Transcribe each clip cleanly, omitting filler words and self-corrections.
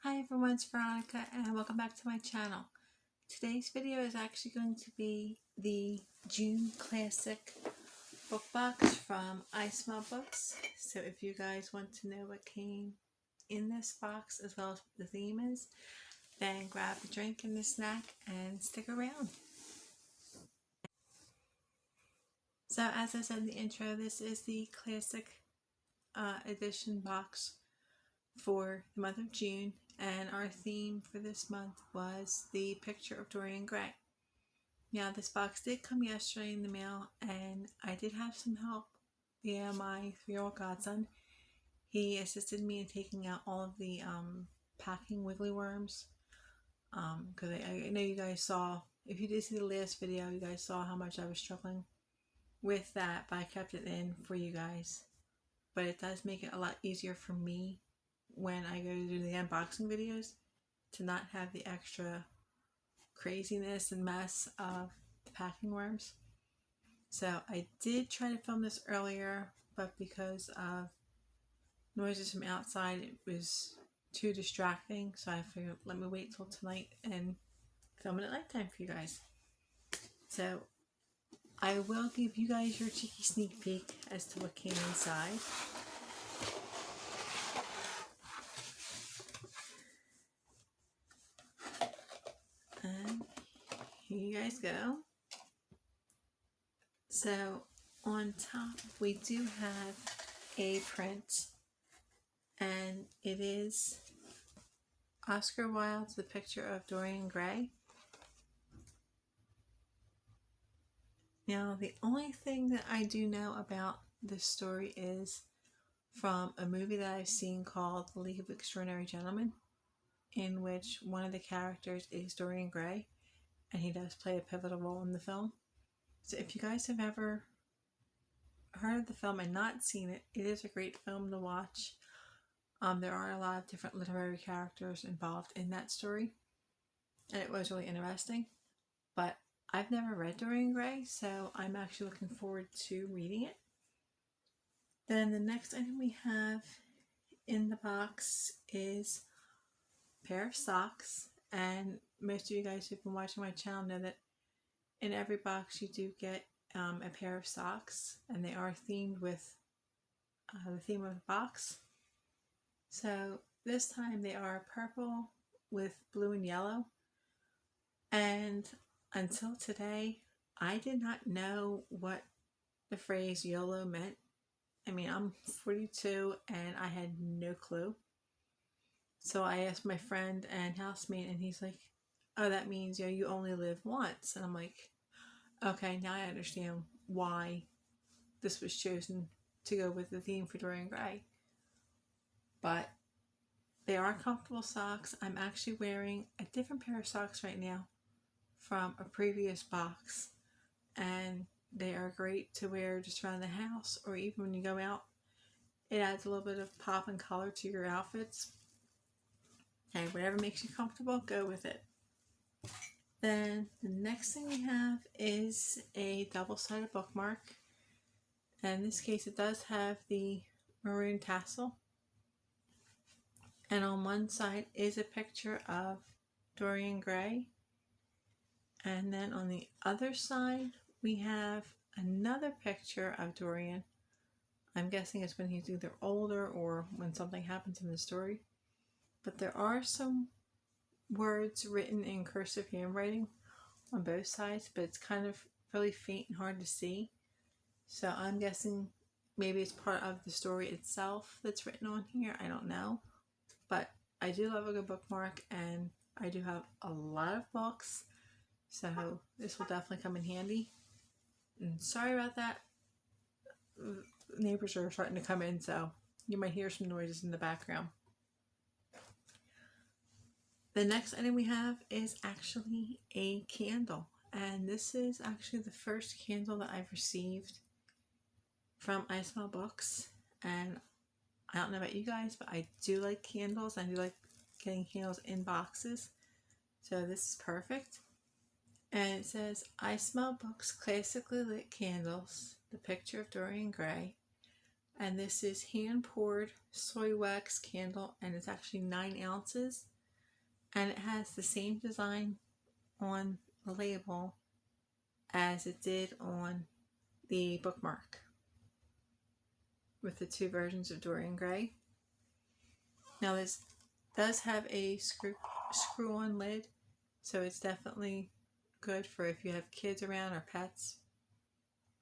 Hi everyone, it's Veronica and welcome back to my channel. Today's video is actually going to be the June Classic book box from ISmellBooks. So if you guys want to know what came in this box as well as what the theme is, then grab a drink and a snack and stick around. So as I said in the intro, this is the Classic edition box for the month of June, and our theme for this month was the Picture of Dorian Grey. Now this box did come yesterday in the mail, and I did have some help via my 3-year-old godson. He assisted me in taking out all of the packing wiggly worms, because I know you guys saw, if you did see the last video, you guys saw how much I was struggling with that, but I kept it in for you guys. But it does make it a lot easier for me when I go to do the unboxing videos to not have the extra craziness and mess of the packing worms. So I did try to film this earlier, but because of noises from outside, it was too distracting. So I figured, let me wait till tonight and film it at nighttime for you guys. So I will give you guys your cheeky sneak peek as to what came inside. And here you guys go. So on top we do have a print, and it is Oscar Wilde's The Picture of Dorian Grey. Now the only thing that I do know about this story is from a movie that I've seen called The League of Extraordinary Gentlemen, in which one of the characters is Dorian Grey, and he does play a pivotal role in the film. So if you guys have ever heard of the film and not seen it, it is a great film to watch. There are a lot of different literary characters involved in that story, and it was really interesting. But I've never read Dorian Grey, so I'm actually looking forward to reading it. Then the next item we have in the box is a pair of socks, and most of you guys who've been watching my channel know that in every box you do get a pair of socks, and they are themed with the theme of the box. So this time they are purple with blue and yellow, and until today I did not know what the phrase YOLO meant. I mean, I'm 42 and I had no clue. So I asked my friend and housemate, and he's like, oh, that means, you know, you only live once. And I'm like, okay, now I understand why this was chosen to go with the theme for Dorian Grey. But they are comfortable socks. I'm actually wearing a different pair of socks right now from a previous box, and they are great to wear just around the house, or even when you go out. It adds a little bit of pop and color to your outfits. Okay, whatever makes you comfortable, go with it. Then the next thing we have is a double-sided bookmark. And in this case, it does have the maroon tassel. And on one side is a picture of Dorian Grey. And then on the other side, we have another picture of Dorian. I'm guessing it's when he's either older or when something happens in the story. But there are some words written in cursive handwriting on both sides, but it's kind of really faint and hard to see. So I'm guessing maybe it's part of the story itself that's written on here. I don't know. But I do love a good bookmark, and I do have a lot of books, so this will definitely come in handy. And sorry about that. Neighbors are starting to come in, so you might hear some noises in the background. The next item we have is actually a candle, and this is actually the first candle that I've received from ISmellBooks. And I don't know about you guys, but I do like candles. I do like getting candles in boxes, so this is perfect. And it says, ISmellBooks Classically Lit Candles, The Picture of Dorian Gray, And this is hand poured soy wax candle, and it's actually 9 ounces, and it has the same design on the label as it did on the bookmark, with the 2 versions of Dorian Gray. Now this does have a screw-on lid, so it's definitely good for if you have kids around or pets.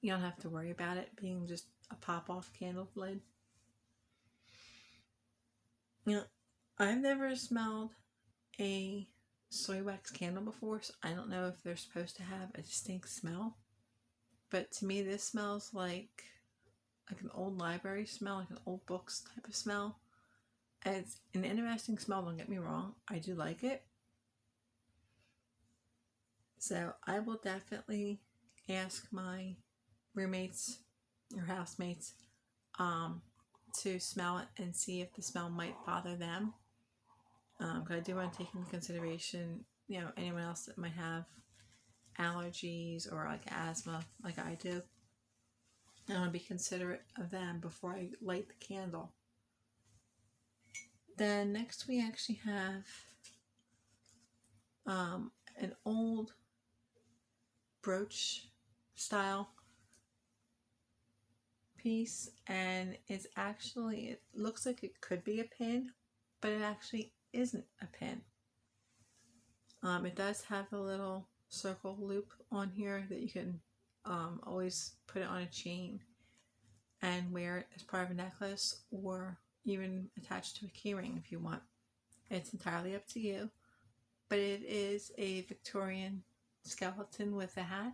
You don't have to worry about it being just a pop-off candle lid. You know, I've never smelled a soy wax candle before, so I don't know if they're supposed to have a distinct smell. But to me, this smells like an old library smell, like an old books type of smell. And it's an interesting smell, don't get me wrong. I do like it. So I will definitely ask my roommates or housemates to smell it and see if the smell might bother them. Because I do want to take into consideration, anyone else that might have allergies or like asthma like I do. I want to be considerate of them before I light the candle. Then next we actually have an old brooch style piece, and it looks like it could be a pin, but it actually isn't a pin. It does have a little circle loop on here that you can always put it on a chain and wear it as part of a necklace, or even attached to a keyring if you want. It's entirely up to you, but it is a Victorian skeleton with a hat.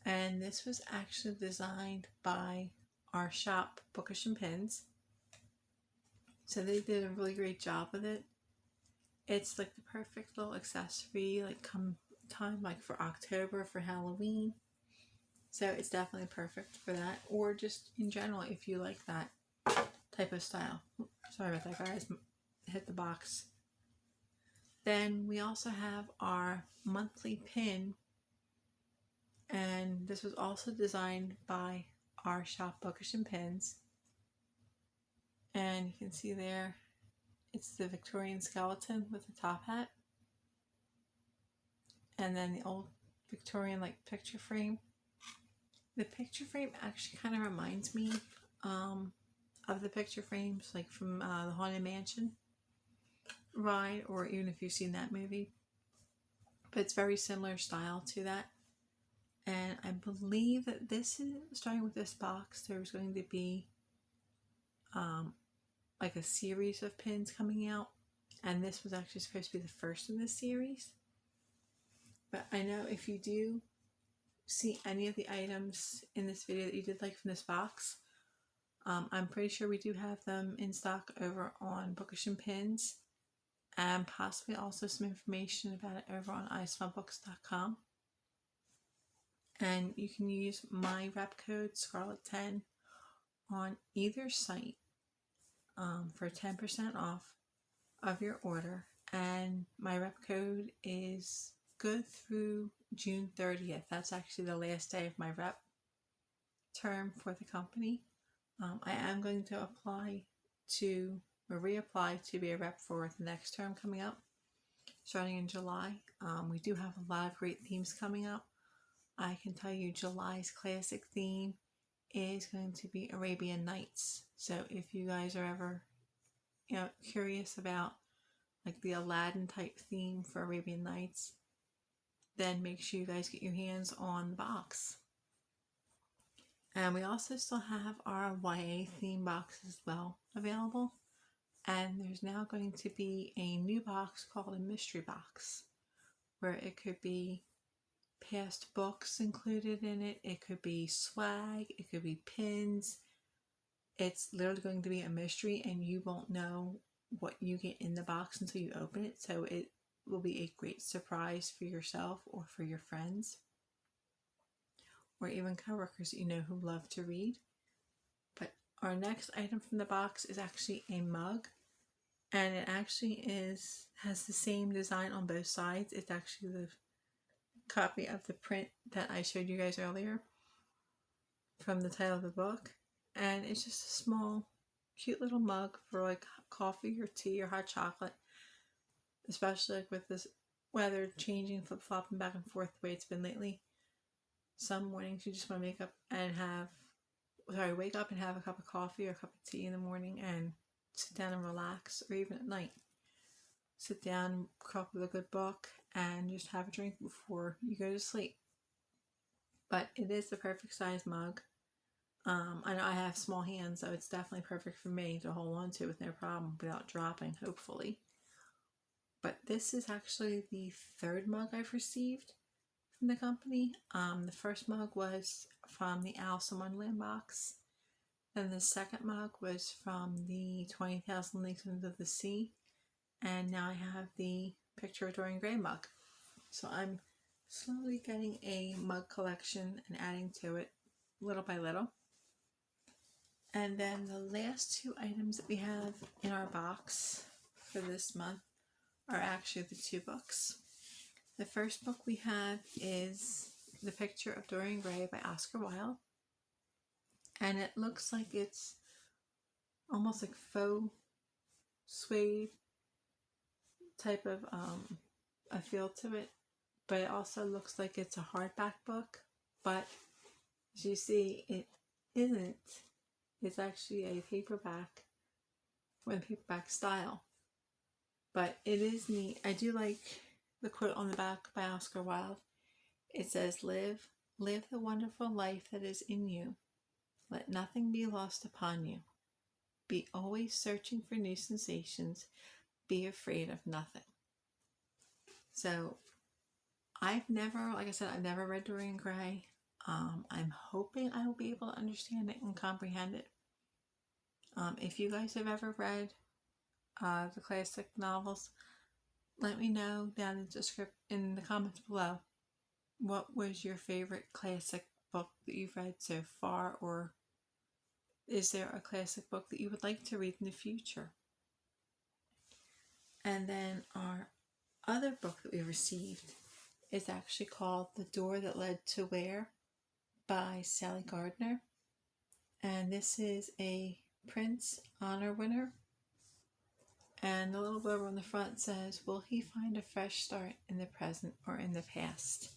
And this was actually designed by our shop, Bookish and Pins. So they did a really great job with it. It's like the perfect little accessory, like come time like for October, for Halloween. So it's definitely perfect for that, or just in general if you like that type of style. Sorry about that, guys. Hit the box. Then we also have our monthly pin, and this was also designed by our shop, Bookish and Pins. And you can see there, it's the Victorian skeleton with the top hat, and then the old Victorian like picture frame. The picture frame actually kind of reminds me of the picture frames like from the Haunted Mansion ride, or even if you've seen that movie. But it's very similar style to that. And I believe that this is, starting with this box, there's going to be like a series of pins coming out. And this was actually supposed to be the first in this series. But I know if you do see any of the items in this video that you did like from this box, I'm pretty sure we do have them in stock over on Bookish and Pins, and possibly also some information about it over on ISmellBooks.com. And you can use my rep code Scarlet10 on either site for 10% off of your order. And my rep code is good through June 30th. That's actually the last day of my rep term for the company. I am going to reapply to be a rep for the next term coming up, starting in July. We do have a lot of great themes coming up. I can tell you July's classic theme is going to be Arabian Nights. So if you guys are ever, curious about like the Aladdin type theme for Arabian Nights, then make sure you guys get your hands on the box. And we also still have our YA theme box as well available. And there's now going to be a new box called a mystery box, where it could be past books included in it. It could be swag. It could be pins. It's literally going to be a mystery, and you won't know what you get in the box until you open it. So it will be a great surprise for yourself or for your friends, or even coworkers that you know who love to read. But our next item from the box is actually a mug, and it actually has the same design on both sides. It's actually the copy of the print that I showed you guys earlier. from the title of the book. And it's just a small, cute little mug for like coffee or tea or hot chocolate, especially like with this weather changing, flip-flopping back and forth the way it's been lately. Some mornings you just want to wake up and have a cup of coffee or a cup of tea in the morning and sit down and relax, or even at night. Sit down, curl up with a good book, and just have a drink before you go to sleep. But it is the perfect size mug. I know I have small hands, so it's definitely perfect for me to hold on to with no problem without dropping, hopefully. But this is actually the third mug I've received from the company. The first mug was from the Alice in Wonderland box. Then the second mug was from the 20,000 Leagues Under the Sea. And now I have the Picture of Dorian Grey mug. So I'm slowly getting a mug collection and adding to it little by little. And then the last two items that we have in our box for this month are actually the two books. The first book we have is The Picture of Dorian Grey by Oscar Wilde. And it looks like it's almost like faux suede type of a feel to it. But it also looks like it's a hardback book. But as you see, it isn't. It's actually a paperback with paperback style. But it is neat. I do like the quote on the back by Oscar Wilde. It says, live the wonderful life that is in you. Let nothing be lost upon you. Be always searching for new sensations. Be afraid of nothing. So, I've never read Dorian Gray. I'm hoping I will be able to understand it and comprehend it. If you guys have ever read the classic novels, let me know down in the comments below. What was your favorite classic book that you've read so far, or is there a classic book that you would like to read in the future? And then our other book that we received is actually called The Door That Led to Where by Sally Gardner. And this is a Prince Honor winner. And the little blurb on the front says, will he find a fresh start in the present or in the past?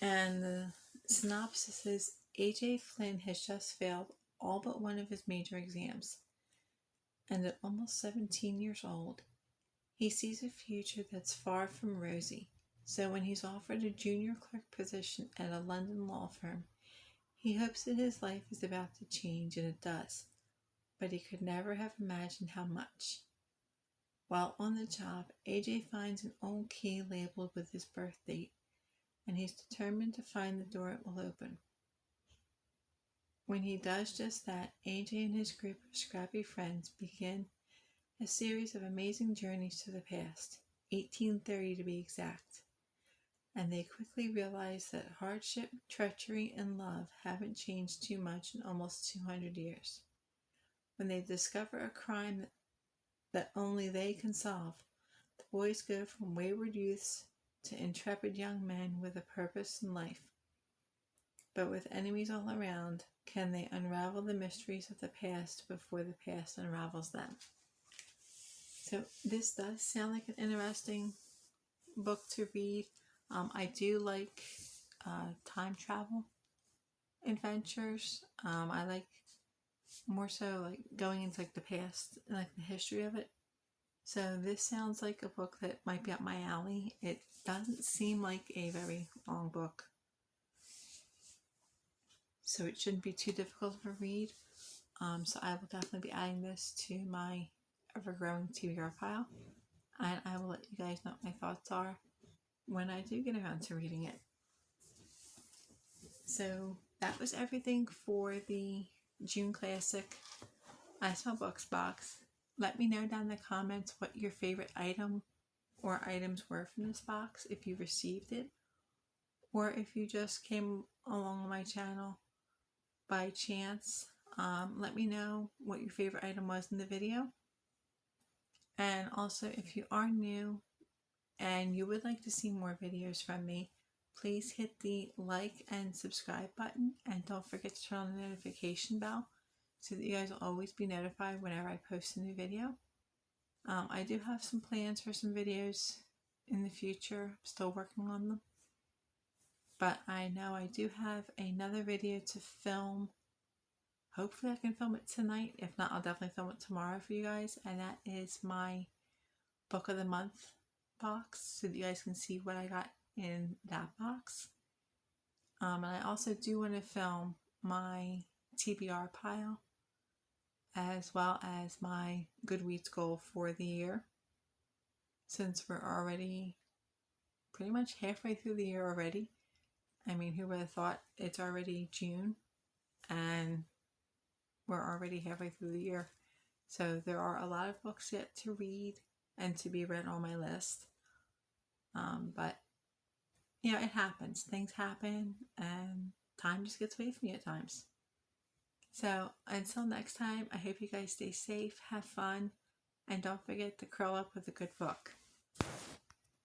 And the synopsis is, A.J. Flynn has just failed all but one of his major exams. And at almost 17 years old, he sees a future that's far from rosy. So when he's offered a junior clerk position at a London law firm, he hopes that his life is about to change, and it does. But he could never have imagined how much. While on the job, AJ finds an old key labeled with his birth date, and he's determined to find the door it will open. When he does just that, AJ and his group of scrappy friends begin a series of amazing journeys to the past, 1830 to be exact. And they quickly realize that hardship, treachery, and love haven't changed too much in almost 200 years. When they discover a crime that only they can solve, the boys go from wayward youths to intrepid young men with a purpose in life. But with enemies all around, can they unravel the mysteries of the past before the past unravels them? So this does sound like an interesting book to read. I do like time travel adventures. I like more so like going into like the past and like the history of it. So this sounds like a book that might be up my alley. It doesn't seem like a very long book, so it shouldn't be too difficult to read. So I will definitely be adding this to my ever-growing TBR pile, and I will let you guys know what my thoughts are when I do get around to reading it. So that was everything for the June Classic ISmellBooks box. Let me know down in the comments what your favorite item or items were from this box, if you received it, or if you just came along on my channel by chance. Let me know what your favorite item was in the video. And also, if you are new and you would like to see more videos from me, please hit the like and subscribe button, and don't forget to turn on the notification bell so that you guys will always be notified whenever I post a new video. I do have some plans for some videos in the future. I'm still working on them. But I know I do have another video to film. Hopefully I can film it tonight. If not, I'll definitely film it tomorrow for you guys. And that is my Book of the Month box, so that you guys can see what I got in that box. And I also do want to film my TBR pile, as well as my Goodreads goal for the year, since we're already pretty much halfway through the year already. I mean, who would have thought it's already June and we're already halfway through the year. So there are a lot of books yet to read and to be read on my list. But, you know, it happens. Things happen and time just gets away from you at times. So until next time, I hope you guys stay safe, have fun, and don't forget to curl up with a good book.